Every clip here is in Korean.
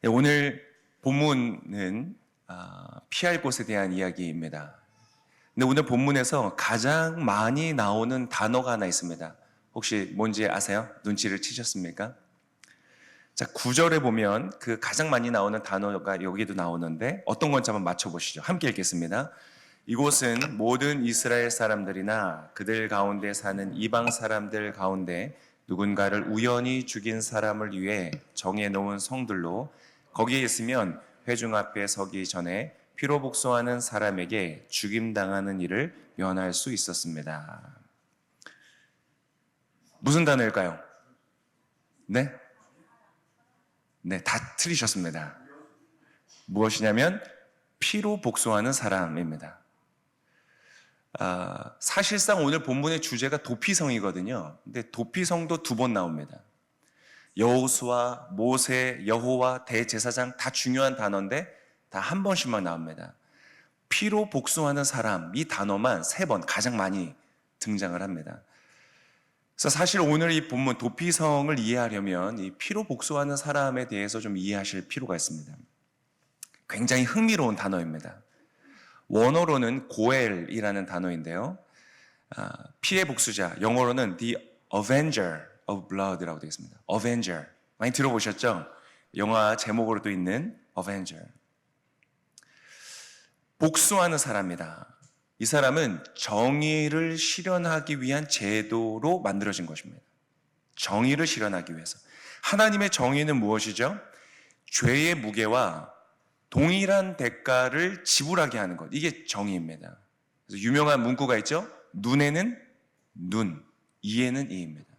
네, 오늘 본문은 피할 곳에 대한 이야기입니다. 근데 오늘 본문에서 가장 많이 나오는 단어가 하나 있습니다. 혹시 뭔지 아세요? 눈치를 치셨습니까? 자, 9절에 보면 그 가장 많이 나오는 단어가 여기도 나오는데 어떤 건지 한번 맞춰보시죠. 함께 읽겠습니다. 이곳은 모든 이스라엘 사람들이나 그들 가운데 사는 이방 사람들 가운데 누군가를 우연히 죽인 사람을 위해 정해놓은 성들로 거기에 있으면 회중 앞에 서기 전에 피로 복수하는 사람에게 죽임당하는 일을 면할 수 있었습니다. 무슨 단어일까요? 네? 네, 다 틀리셨습니다. 무엇이냐면 피로 복수하는 사람입니다. 사실상 오늘 본문의 주제가 도피성이거든요. 근데 도피성도 2번 나옵니다. 여호수아, 모세, 여호와, 대제사장 다 중요한 단어인데 다 한 번씩만 나옵니다. 피로 복수하는 사람, 이 단어만 3번 가장 많이 등장을 합니다. 그래서 사실 오늘 이 본문 도피성을 이해하려면 이 피로 복수하는 사람에 대해서 좀 이해하실 필요가 있습니다. 굉장히 흥미로운 단어입니다. 원어로는 고엘이라는 단어인데요. 피의 복수자, 영어로는 the avenger of blood라고 되어 있습니다. avenger. 많이 들어보셨죠? 영화 제목으로도 있는 avenger. 복수하는 사람이다. 이 사람은 정의를 실현하기 위한 제도로 만들어진 것입니다. 정의를 실현하기 위해서. 하나님의 정의는 무엇이죠? 죄의 무게와 동일한 대가를 지불하게 하는 것. 이게 정의입니다. 그래서 유명한 문구가 있죠? 눈에는 눈, 이에는 이입니다.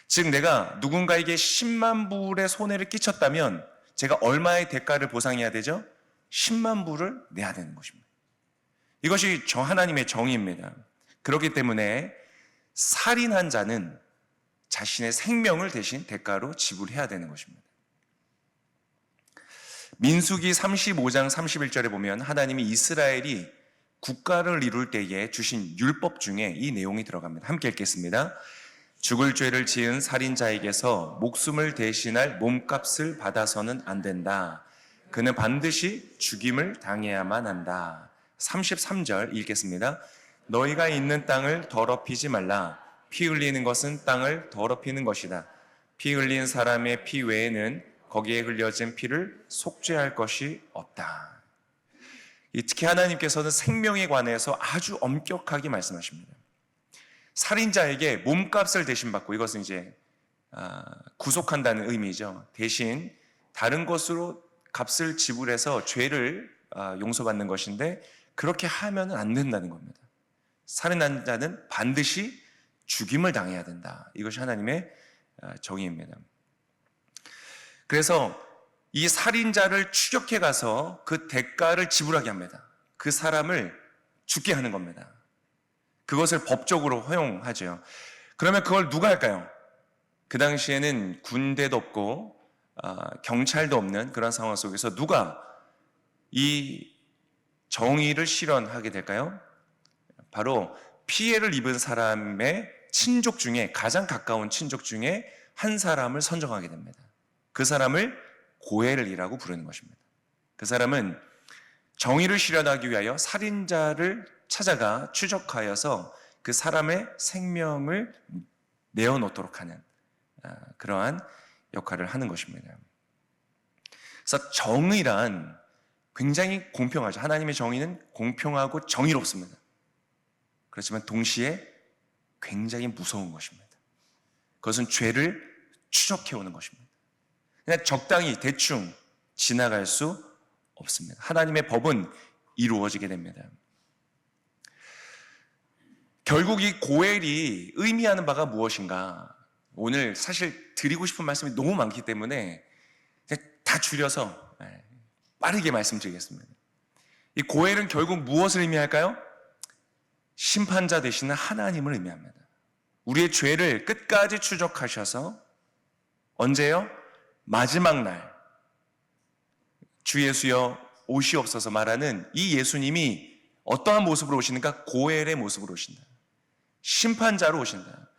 즉 내가 누군가에게 10만 불의 손해를 끼쳤다면 제가 얼마의 대가를 보상해야 되죠? 10만 불을 내야 되는 것입니다. 이것이 하나님의 정의입니다. 그렇기 때문에 살인한 자는 자신의 생명을 대신 대가로 지불해야 되는 것입니다. 민수기 35장 31절에 보면 하나님이 이스라엘이 국가를 이룰 때에 주신 율법 중에 이 내용이 들어갑니다. 함께 읽겠습니다. 죽을 죄를 지은 살인자에게서 목숨을 대신할 몸값을 받아서는 안 된다. 그는 반드시 죽임을 당해야만 한다. 33절 읽겠습니다. 너희가 있는 땅을 더럽히지 말라. 피 흘리는 것은 땅을 더럽히는 것이다. 피 흘린 사람의 피 외에는 거기에 흘려진 피를 속죄할 것이 없다. 특히 하나님께서는 생명에 관해서 아주 엄격하게 말씀하십니다. 살인자에게 몸값을 대신받고, 이것은 이제 구속한다는 의미죠. 대신 다른 것으로 값을 지불해서 죄를 용서받는 것인데 그렇게 하면 안 된다는 겁니다. 살인한 자는 반드시 죽임을 당해야 된다. 이것이 하나님의 정의입니다. 그래서 이 살인자를 추격해 가서 그 대가를 지불하게 합니다. 그 사람을 죽게 하는 겁니다. 그것을 법적으로 허용하죠. 그러면 그걸 누가 할까요? 그 당시에는 군대도 없고 경찰도 없는 그런 상황 속에서 누가 이 정의를 실현하게 될까요? 바로 피해를 입은 사람의 친족 중에, 가장 가까운 친족 중에 한 사람을 선정하게 됩니다. 그 사람을 고엘이라고 부르는 것입니다. 그 사람은 정의를 실현하기 위하여 살인자를 찾아가 추적하여서 그 사람의 생명을 내어놓도록 하는 그러한 역할을 하는 것입니다. 그래서 정의란 굉장히 공평하죠. 하나님의 정의는 공평하고 정의롭습니다. 그렇지만 동시에 굉장히 무서운 것입니다. 그것은 죄를 추적해오는 것입니다. 그냥 적당히 대충 지나갈 수 없습니다. 하나님의 법은 이루어지게 됩니다. 결국 이 고엘이 의미하는 바가 무엇인가? 오늘 사실 드리고 싶은 말씀이 너무 많기 때문에 다 줄여서 빠르게 말씀드리겠습니다. 이 고엘은 결국 무엇을 의미할까요? 심판자 되시는 하나님을 의미합니다. 우리의 죄를 끝까지 추적하셔서 언제요? 마지막 날 주 예수여 오시옵소서 말하는 이 예수님이 어떠한 모습으로 오시는가? 고엘의 모습으로 오신다. 심판자로 오신다.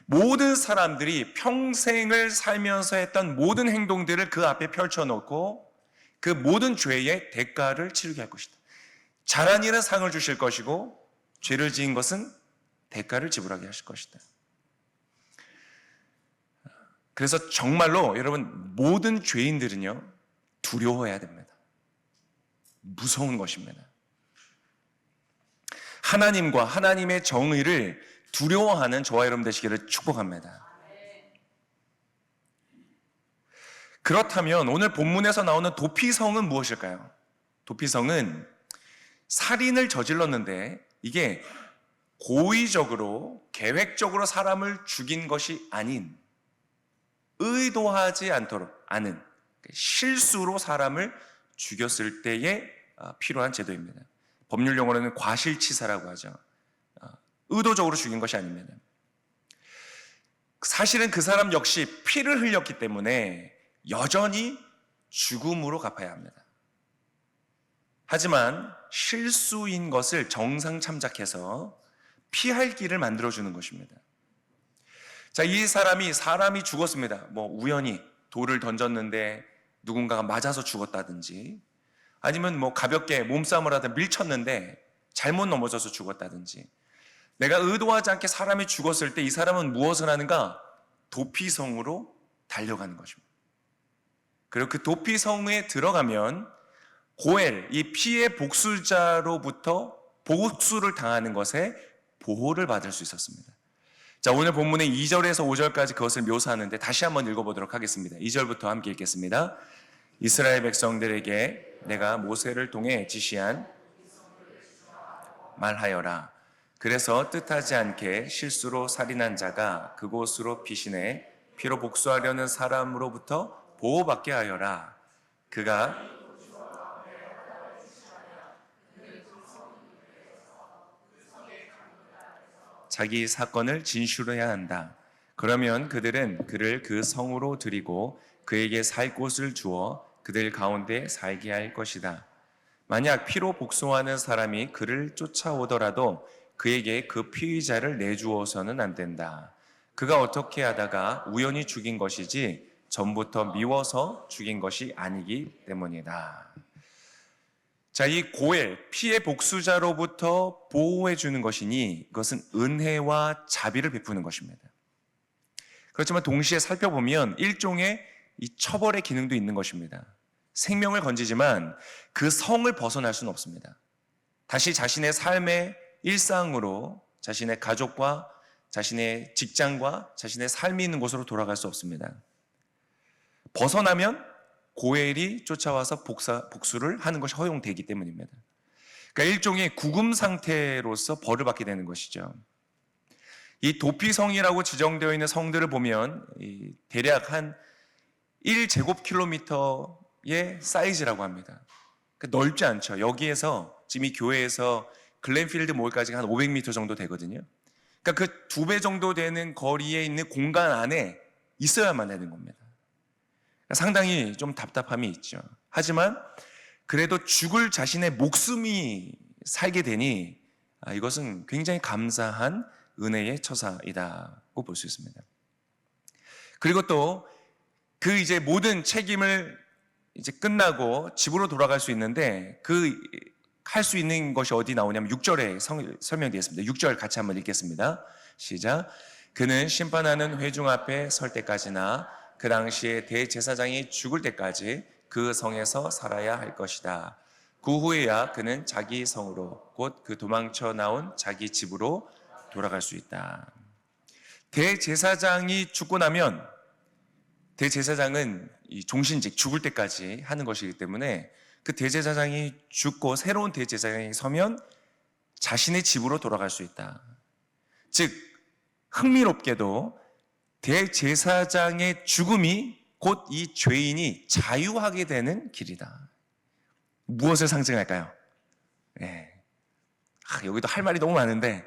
모든 사람들이 평생을 살면서 했던 모든 행동들을 그 앞에 펼쳐놓고 그 모든 죄의 대가를 치르게 할 것이다. 잘한 일은 상을 주실 것이고 죄를 지은 것은 대가를 지불하게 하실 것이다. 그래서 정말로 여러분 모든 죄인들은요 두려워해야 됩니다. 무서운 것입니다. 하나님과 하나님의 정의를 두려워하는 저와 여러분 되시기를 축복합니다. 그렇다면 오늘 본문에서 나오는 도피성은 무엇일까요? 도피성은 살인을 저질렀는데 이게 고의적으로 계획적으로 사람을 죽인 것이 아닌 의도하지 않은 실수로 사람을 죽였을 때에 필요한 제도입니다. 법률 용어로는 과실치사라고 하죠. 의도적으로 죽인 것이 아닙니다. 사실은 그 사람 역시 피를 흘렸기 때문에 여전히 죽음으로 갚아야 합니다. 하지만 실수인 것을 정상 참작해서 피할 길을 만들어주는 것입니다. 자, 이 사람이 죽었습니다. 우연히 돌을 던졌는데 누군가가 맞아서 죽었다든지 아니면 가볍게 몸싸움을 하다 밀쳤는데 잘못 넘어져서 죽었다든지 내가 의도하지 않게 사람이 죽었을 때 이 사람은 무엇을 하는가? 도피성으로 달려가는 것입니다. 그리고 그 도피성에 들어가면 고엘, 이 피해 복수자로부터 복수를 당하는 것에 보호를 받을 수 있었습니다. 자, 오늘 본문의 2절에서 5절까지 그것을 묘사하는데 다시 한번 읽어보도록 하겠습니다. 2절부터 함께 읽겠습니다. 이스라엘 백성들에게 내가 모세를 통해 지시한 말하여라. 그래서 뜻하지 않게 실수로 살인한 자가 그곳으로 피신해 피로 복수하려는 사람으로부터 보호받게 하여라. 그가 자기 사건을 진술해야 한다. 그러면 그들은 그를 그 성으로 들이고 그에게 살 곳을 주어 그들 가운데 살게 할 것이다. 만약 피로 복수하는 사람이 그를 쫓아오더라도 그에게 그 피의자를 내주어서는 안 된다. 그가 어떻게 하다가 우연히 죽인 것이지 전부터 미워서 죽인 것이 아니기 때문이다. 자, 이 고엘, 피해 복수자로부터 보호해 주는 것이니 이것은 은혜와 자비를 베푸는 것입니다. 그렇지만 동시에 살펴보면 일종의 이 처벌의 기능도 있는 것입니다. 생명을 건지지만 그 성을 벗어날 수는 없습니다. 다시 자신의 삶의 일상으로 자신의 가족과 자신의 직장과 자신의 삶이 있는 곳으로 돌아갈 수 없습니다. 벗어나면 고엘이 쫓아와서 복수를 하는 것이 허용되기 때문입니다. 그러니까 일종의 구금 상태로서 벌을 받게 되는 것이죠. 이 도피성이라고 지정되어 있는 성들을 보면 대략 한 1제곱킬로미터의 사이즈라고 합니다. 그러니까 넓지 않죠. 여기에서 지금 이 교회에서 글렌필드 몰까지 한 500m 정도 되거든요. 그러니까 그 2배 정도 되는 거리에 있는 공간 안에 있어야만 되는 겁니다. 상당히 좀 답답함이 있죠. 하지만 그래도 죽을 자신의 목숨이 살게 되니 이것은 굉장히 감사한 은혜의 처사이다고 볼 수 있습니다. 그리고 또 그 이제 모든 책임을 이제 끝나고 집으로 돌아갈 수 있는데 할 수 있는 것이 어디 나오냐면 6절에 설명되어 있습니다. 6절 같이 한번 읽겠습니다. 시작. 그는 심판하는 회중 앞에 설 때까지나 그 당시에 대제사장이 죽을 때까지 그 성에서 살아야 할 것이다. 그 후에야 그는 자기 성으로 곧 그 도망쳐 나온 자기 집으로 돌아갈 수 있다. 대제사장이 죽고 나면 대제사장은 이 종신직 죽을 때까지 하는 것이기 때문에 그 대제사장이 죽고 새로운 대제사장이 서면 자신의 집으로 돌아갈 수 있다. 즉 흥미롭게도 대제사장의 죽음이 곧 이 죄인이 자유하게 되는 길이다. 무엇을 상징할까요? 네. 여기도 할 말이 너무 많은데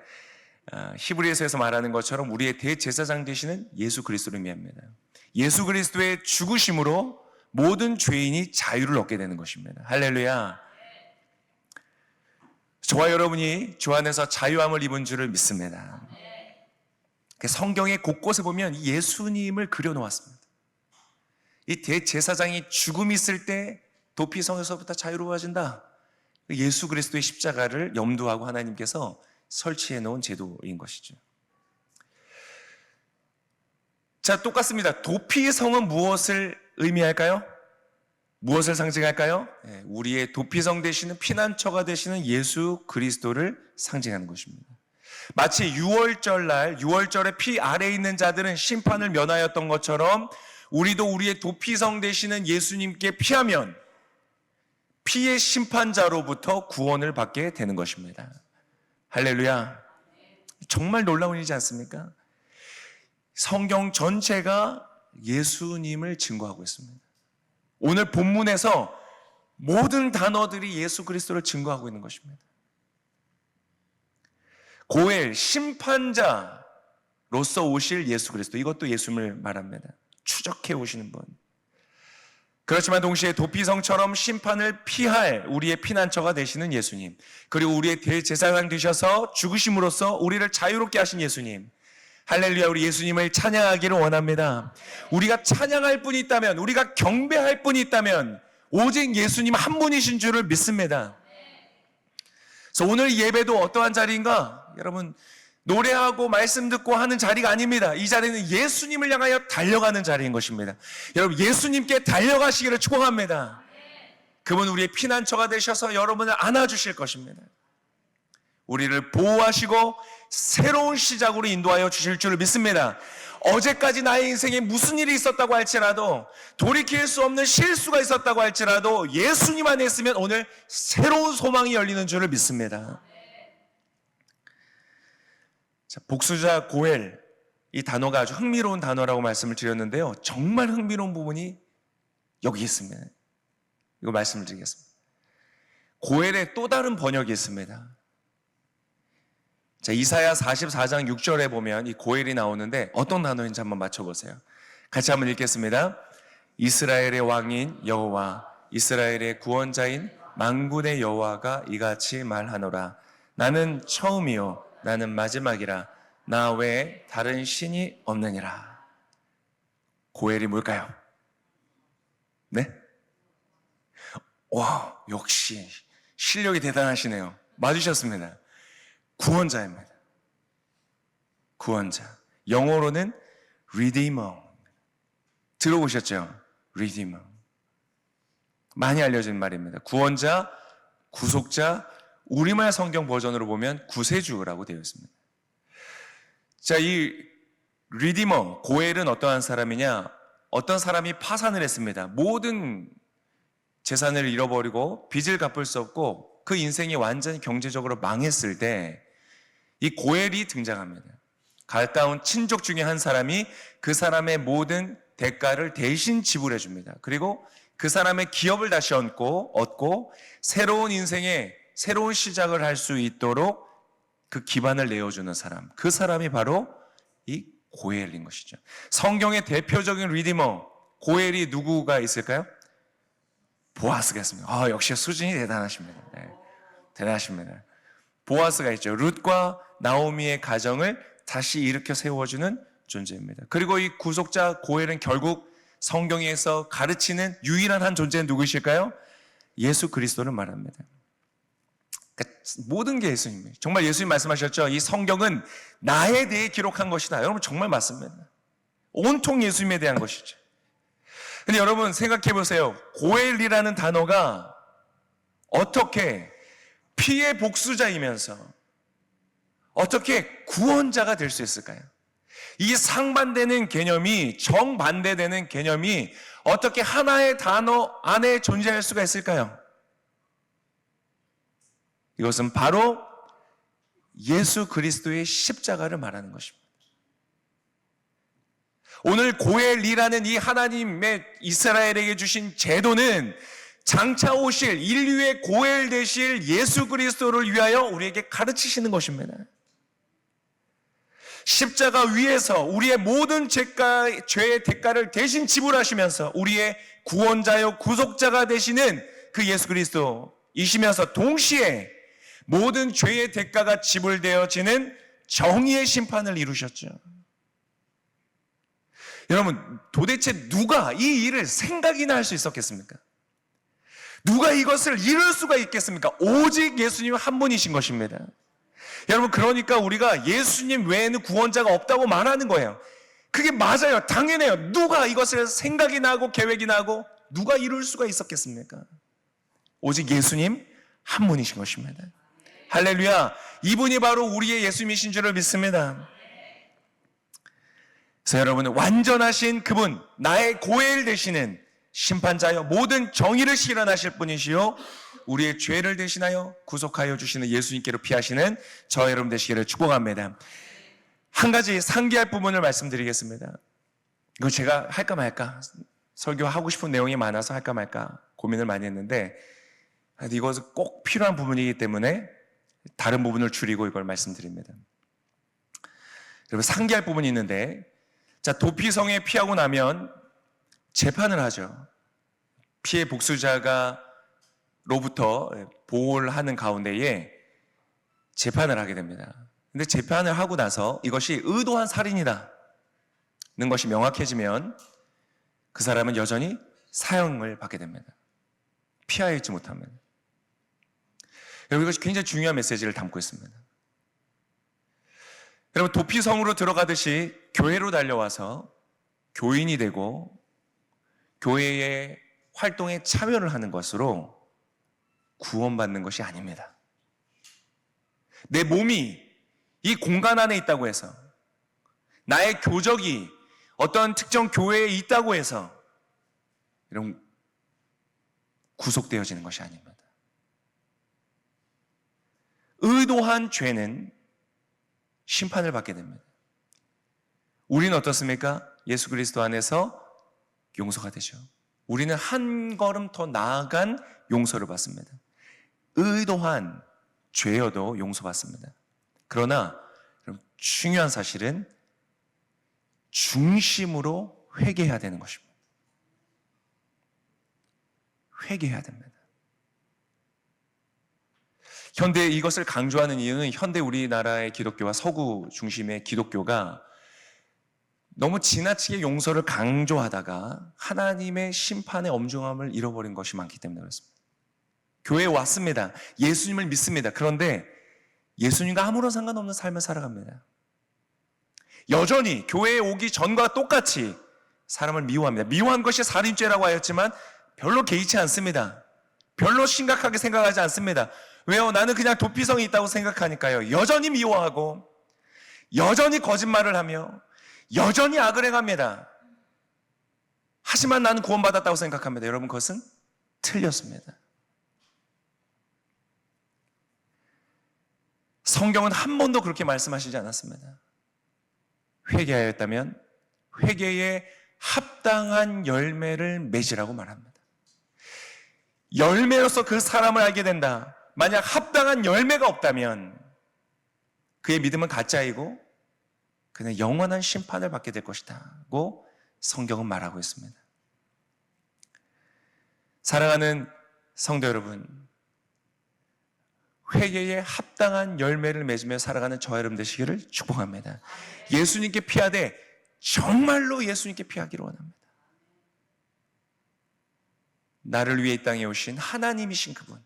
히브리서에서 말하는 것처럼 우리의 대제사장 되시는 예수 그리스도를 의미합니다. 예수 그리스도의 죽으심으로 모든 죄인이 자유를 얻게 되는 것입니다. 할렐루야. 저와 여러분이 주 안에서 자유함을 입은 줄을 믿습니다. 성경의 곳곳에 보면 예수님을 그려놓았습니다. 이 대제사장이 죽음이 있을 때 도피성에서부터 자유로워진다. 예수 그리스도의 십자가를 염두하고 하나님께서 설치해 놓은 제도인 것이죠. 자, 똑같습니다. 도피성은 무엇을 의미할까요? 무엇을 상징할까요? 우리의 도피성 되시는 피난처가 되시는 예수 그리스도를 상징하는 것입니다. 마치 유월절날, 유월절에 피 아래에 있는 자들은 심판을 면하였던 것처럼 우리도 우리의 도피성 되시는 예수님께 피하면 피의 심판자로부터 구원을 받게 되는 것입니다. 할렐루야. 정말 놀라운 일이지 않습니까? 성경 전체가 예수님을 증거하고 있습니다. 오늘 본문에서 모든 단어들이 예수 그리스도를 증거하고 있는 것입니다. 고엘, 심판자로서 오실 예수 그리스도, 이것도 예수님을 말합니다. 추적해 오시는 분. 그렇지만 동시에 도피성처럼 심판을 피할 우리의 피난처가 되시는 예수님, 그리고 우리의 대제사장 되셔서 죽으심으로써 우리를 자유롭게 하신 예수님. 할렐루야. 우리 예수님을 찬양하기를 원합니다. 우리가 찬양할 분이 있다면, 우리가 경배할 분이 있다면 오직 예수님 한 분이신 줄을 믿습니다. 그래서 오늘 예배도 어떠한 자리인가? 여러분, 노래하고 말씀 듣고 하는 자리가 아닙니다. 이 자리는 예수님을 향하여 달려가는 자리인 것입니다. 여러분, 예수님께 달려가시기를 축원합니다. 그분 우리의 피난처가 되셔서 여러분을 안아주실 것입니다. 우리를 보호하시고 새로운 시작으로 인도하여 주실 줄을 믿습니다. 어제까지 나의 인생에 무슨 일이 있었다고 할지라도, 돌이킬 수 없는 실수가 있었다고 할지라도 예수님 안에 있으면 오늘 새로운 소망이 열리는 줄을 믿습니다. 자, 복수자 고엘, 이 단어가 아주 흥미로운 단어라고 말씀을 드렸는데요. 정말 흥미로운 부분이 여기 있습니다. 이거 말씀을 드리겠습니다. 고엘의 또 다른 번역이 있습니다. 자, 이사야 44장 6절에 보면 이 고엘이 나오는데 어떤 단어인지 한번 맞춰보세요. 같이 한번 읽겠습니다. 이스라엘의 왕인 여호와, 이스라엘의 구원자인 만군의 여호와가 이같이 말하노라. 나는 처음이요 나는 마지막이라. 나 외에 다른 신이 없느니라. 고엘이 뭘까요? 네? 와, 역시 실력이 대단하시네요. 맞으셨습니다. 구원자입니다. 구원자. 영어로는 Redeemer. 들어보셨죠? Redeemer. 많이 알려진 말입니다. 구원자, 구속자, 우리말 성경 버전으로 보면 구세주라고 되어 있습니다. 자, 이 Redeemer, 고엘은 어떠한 사람이냐? 어떤 사람이 파산을 했습니다. 모든 재산을 잃어버리고 빚을 갚을 수 없고 그 인생이 완전히 경제적으로 망했을 때 이 고엘이 등장합니다. 가까운 친족 중에 한 사람이 그 사람의 모든 대가를 대신 지불해 줍니다. 그리고 그 사람의 기업을 다시 얻고 새로운 인생에 새로운 시작을 할 수 있도록 그 기반을 내어주는 사람, 그 사람이 바로 이 고엘인 것이죠. 성경의 대표적인 리디머 고엘이 누구가 있을까요? 보아스가 있습니다. 역시 수준이 대단하십니다. 네, 대단하십니다. 보아스가 있죠. 룻과 나오미의 가정을 다시 일으켜 세워주는 존재입니다. 그리고 이 구속자 고엘은 결국 성경에서 가르치는 유일한 한 존재는 누구이실까요? 예수 그리스도를 말합니다. 그러니까 모든 게 예수님이에요. 정말 예수님 말씀하셨죠. 이 성경은 나에 대해 기록한 것이다. 여러분 정말 맞습니다. 온통 예수님에 대한 것이죠. 근데 여러분 생각해 보세요. 고엘이라는 단어가 어떻게 피의 복수자이면서 어떻게 구원자가 될 수 있을까요? 이 상반되는 개념이, 정반대되는 개념이 어떻게 하나의 단어 안에 존재할 수가 있을까요? 이것은 바로 예수 그리스도의 십자가를 말하는 것입니다. 오늘 고엘이라는 이 하나님의 이스라엘에게 주신 제도는 장차 오실 인류의 고엘 되실 예수 그리스도를 위하여 우리에게 가르치시는 것입니다. 십자가 위에서 우리의 모든 죄의 대가를 대신 지불하시면서 우리의 구원자요 구속자가 되시는 그 예수 그리스도이시면서 동시에 모든 죄의 대가가 지불되어지는 정의의 심판을 이루셨죠. 여러분 도대체 누가 이 일을 생각이나 할 수 있었겠습니까? 누가 이것을 이룰 수가 있겠습니까? 오직 예수님 한 분이신 것입니다. 여러분, 그러니까 우리가 예수님 외에는 구원자가 없다고 말하는 거예요. 그게 맞아요. 당연해요. 누가 이것을 생각이 나고 계획이 나고 누가 이룰 수가 있었겠습니까? 오직 예수님 한 분이신 것입니다. 할렐루야. 이분이 바로 우리의 예수님이신 줄을 믿습니다. 그래서 여러분, 완전하신 그분, 나의 고해를 되시는 심판자여 모든 정의를 실현하실 분이시요 우리의 죄를 대신하여 구속하여 주시는 예수님께로 피하시는 저 여러분 되시기를 축복합니다. 한 가지 상기할 부분을 말씀드리겠습니다. 이거 제가 할까 말까, 설교하고 싶은 내용이 많아서 할까 말까 고민을 많이 했는데, 이것은 꼭 필요한 부분이기 때문에 다른 부분을 줄이고 이걸 말씀드립니다. 여러분, 상기할 부분이 있는데, 자, 도피성에 피하고 나면 재판을 하죠. 피해 복수자가 로부터 보호를 하는 가운데에 재판을 하게 됩니다. 근데 재판을 하고 나서 이것이 의도한 살인이다는 것이 명확해지면 그 사람은 여전히 사형을 받게 됩니다. 피하여 있지 못하면. 여러분, 이것이 굉장히 중요한 메시지를 담고 있습니다. 여러분, 도피성으로 들어가듯이 교회로 달려와서 교인이 되고 교회의 활동에 참여를 하는 것으로 구원받는 것이 아닙니다. 내 몸이 이 공간 안에 있다고 해서, 나의 교적이 어떤 특정 교회에 있다고 해서 이런 구속되어지는 것이 아닙니다. 의도한 죄는 심판을 받게 됩니다. 우리는 어떻습니까? 예수 그리스도 안에서 용서가 되죠. 우리는 한 걸음 더 나아간 용서를 받습니다. 의도한 죄여도 용서받습니다. 그러나 중요한 사실은 중심으로 회개해야 되는 것입니다. 회개해야 됩니다. 현대 이것을 강조하는 이유는 현대 우리나라의 기독교와 서구 중심의 기독교가 너무 지나치게 용서를 강조하다가 하나님의 심판의 엄중함을 잃어버린 것이 많기 때문에 그렇습니다. 교회에 왔습니다. 예수님을 믿습니다. 그런데 예수님과 아무런 상관없는 삶을 살아갑니다. 여전히 교회에 오기 전과 똑같이 사람을 미워합니다. 미워한 것이 살인죄라고 하였지만 별로 개의치 않습니다. 별로 심각하게 생각하지 않습니다. 왜요? 나는 그냥 도피성이 있다고 생각하니까요. 여전히 미워하고 여전히 거짓말을 하며 여전히 악을 행합니다. 하지만 나는 구원받았다고 생각합니다. 여러분, 그것은 틀렸습니다. 성경은 한 번도 그렇게 말씀하시지 않았습니다. 회개하였다면 회개에 합당한 열매를 맺으라고 말합니다. 열매로서 그 사람을 알게 된다. 만약 합당한 열매가 없다면 그의 믿음은 가짜이고 그는 영원한 심판을 받게 될 것이다고 성경은 말하고 있습니다. 사랑하는 성도 여러분, 회개에 합당한 열매를 맺으며 살아가는 저 여러분 되시기를 축복합니다. 예수님께 피하되 정말로 예수님께 피하기를 원합니다. 나를 위해 이 땅에 오신 하나님이신 그분,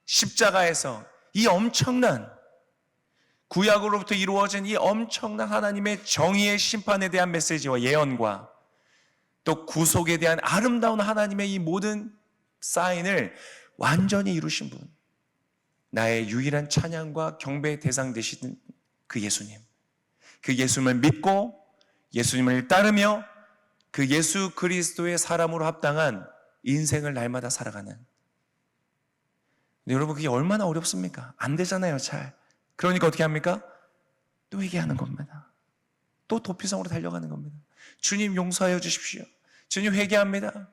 십자가에서 이 엄청난 구약으로부터 이루어진 이 엄청난 하나님의 정의의 심판에 대한 메시지와 예언과 또 구속에 대한 아름다운 하나님의 이 모든 사인을 완전히 이루신 분, 나의 유일한 찬양과 경배의 대상 되시는 그 예수님, 그 예수님을 믿고 예수님을 따르며 그 예수 그리스도의 사람으로 합당한 인생을 날마다 살아가는, 근데 여러분, 그게 얼마나 어렵습니까? 안 되잖아요, 잘. 그러니까 어떻게 합니까? 또 회개하는 겁니다. 또 도피성으로 달려가는 겁니다. 주님 용서하여 주십시오. 주님 회개합니다.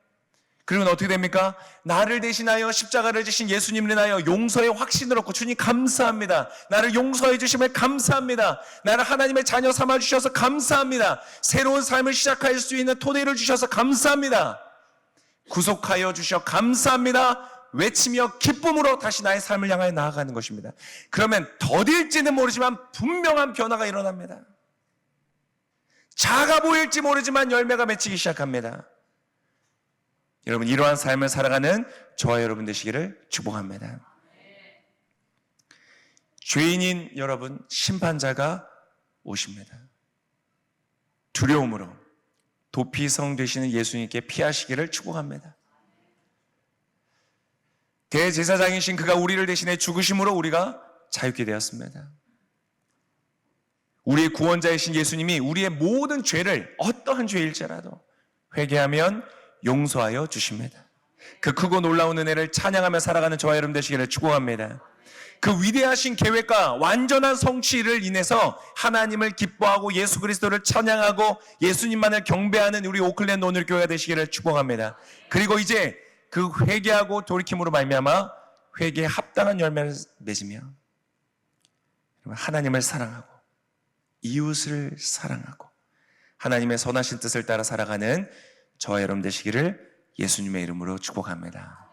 그러면 어떻게 됩니까? 나를 대신하여 십자가를 지신 예수님을 인하여 용서의 확신을 얻고, 주님 감사합니다. 나를 용서해 주심을 감사합니다. 나를 하나님의 자녀 삼아 주셔서 감사합니다. 새로운 삶을 시작할 수 있는 토대를 주셔서 감사합니다. 구속하여 주셔 감사합니다. 외치며 기쁨으로 다시 나의 삶을 향하여 나아가는 것입니다. 그러면 더딜지는 모르지만 분명한 변화가 일어납니다. 작아 보일지 모르지만 열매가 맺히기 시작합니다. 여러분, 이러한 삶을 살아가는 저와 여러분 되시기를 축복합니다. 죄인인 여러분, 심판자가 오십니다. 두려움으로 도피성 되시는 예수님께 피하시기를 축복합니다. 대제사장이신 그가 우리를 대신해 죽으심으로 우리가 자유케 되었습니다. 우리의 구원자이신 예수님이 우리의 모든 죄를 어떠한 죄일지라도 회개하면 용서하여 주십니다. 그 크고 놀라운 은혜를 찬양하며 살아가는 저와 여러분 되시기를 축복합니다. 그 위대하신 계획과 완전한 성취를 인해서 하나님을 기뻐하고 예수 그리스도를 찬양하고 예수님만을 경배하는 우리 오클랜드 오늘교회가 되시기를 축복합니다. 그리고 이제 그 회개하고 돌이킴으로 말미암아 회개에 합당한 열매를 맺으며 하나님을 사랑하고 이웃을 사랑하고 하나님의 선하신 뜻을 따라 살아가는 저와 여러분 되시기를 예수님의 이름으로 축복합니다.